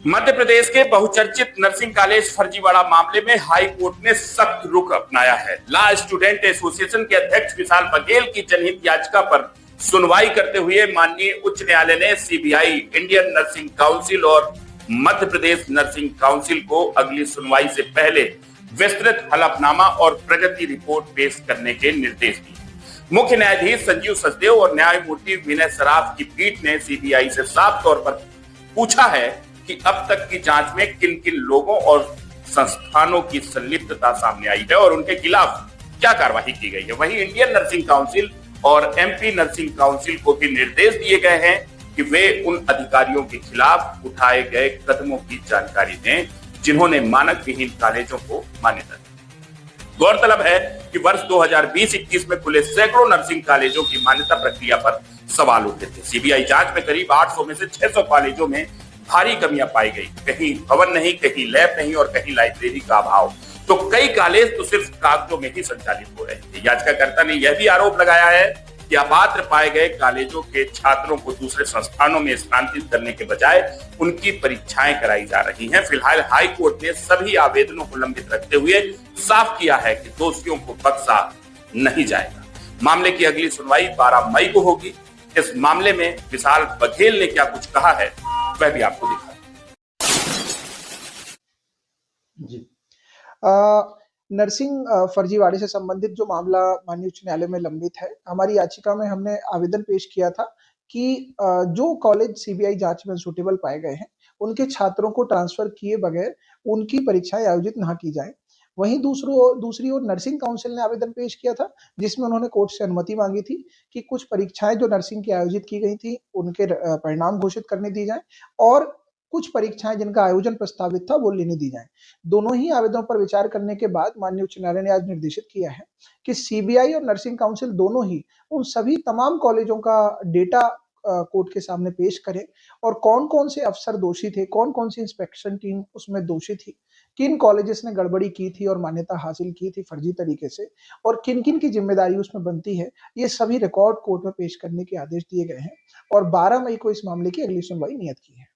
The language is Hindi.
मध्य प्रदेश के बहुचर्चित नर्सिंग कॉलेज फर्जीवाड़ा मामले में हाई कोर्ट ने सख्त रुख अपनाया है। लॉ स्टूडेंट एसोसिएशन के अध्यक्ष विशाल बघेल की जनहित याचिका पर सुनवाई करते हुए माननीय उच्च न्यायालय ने सीबीआई, इंडियन नर्सिंग काउंसिल और मध्य प्रदेश नर्सिंग काउंसिल को अगली सुनवाई से पहले विस्तृत हलफनामा और प्रगति रिपोर्ट पेश करने के निर्देश दिए। मुख्य न्यायाधीश संजीव सचदेव और न्यायमूर्ति विनय सराफ की पीठ ने सीबीआई से साफ तौर पर पूछा है कि अब तक की जांच में किन किन लोगों और संस्थानों की संलिप्तता सामने आई है और उनके खिलाफ क्या कार्रवाई की गई है। वहीं इंडियन नर्सिंग काउंसिल और एमपी नर्सिंग काउंसिल को भी निर्देश दिए गए हैं कि वे उन अधिकारियों के खिलाफ उठाए गए कदमों की जानकारी दें जिन्होंने मानक विहीन कॉलेजों को मान्यता दी। गौरतलब है कि वर्ष 2020-21 में खुले सैकड़ों नर्सिंग कॉलेजों की मान्यता प्रक्रिया पर सवाल उठे थे। सीबीआई जांच में करीब 800 में से 600 कॉलेजों में भारी कमियां पाई गई। कहीं भवन नहीं, कहीं लैब नहीं और कहीं लाइब्रेरी का अभाव। तो कई कॉलेज तो सिर्फ कागजों में ही संचालित हो रहे थे। याचिकाकर्ता ने यह भी आरोप लगाया है कि अपात्र पाए गए कॉलेजों के छात्रों को दूसरे संस्थानों में स्थानांतरित करने के बजाय उनकी परीक्षाएं कराई जा रही हैं। फिलहाल हाई कोर्ट ने सभी आवेदनों को लंबित रखते हुए साफ किया है कि दोषियों को बख्शा नहीं जाएगा। मामले की अगली सुनवाई 12 मई को होगी। इस मामले में विशाल बघेल ने क्या कुछ कहा है वह भी आपको दिखा जी। नर्सिंग फर्जीवाड़े से संबंधित जो मामला माननीय उच्च न्यायालय में लंबित है, हमारी याचिका में हमने आवेदन पेश किया था कि जो कॉलेज सीबीआई जांच में सुटेबल पाए गए हैं, उनके छात्रों को ट्रांसफर किए बगैर उनकी परीक्षाएं आयोजित ना की जाएं। वहीं दूसरी ओर नर्सिंग काउंसिल ने आवेदन पेश किया था, जिसमें उन्होंने कोर्ट से अनुमति मांगी थी कि कुछ परीक्षाएं जो नर्सिंग की आयोजित की गई थी, उनके परिणाम घोषित करने दी जाएं और कुछ परीक्षाएं जिनका आयोजन प्रस्तावित था वो लेने दी जाएं। दोनों ही आवेदनों पर विचार करने के बाद माननीय उच्च न्यायालय ने आज निर्देशित किया है कि सीबीआई और नर्सिंग काउंसिल दोनों ही उन सभी तमाम कॉलेजों का डेटा कोर्ट के सामने पेश करें और कौन-कौन से अफसर दोषी थे, कौन-कौन सी इंस्पेक्शन टीम उसमें दोषी थी, किन कॉलेजेस ने गड़बड़ी की थी और मान्यता हासिल की थी फर्जी तरीके से और किन-किन की जिम्मेदारी उसमें बनती है, ये सभी रिकॉर्ड कोर्ट में पेश करने के आदेश दिए गए हैं और 12 मई को इस मामले की अगली सुनवाई नियत की है।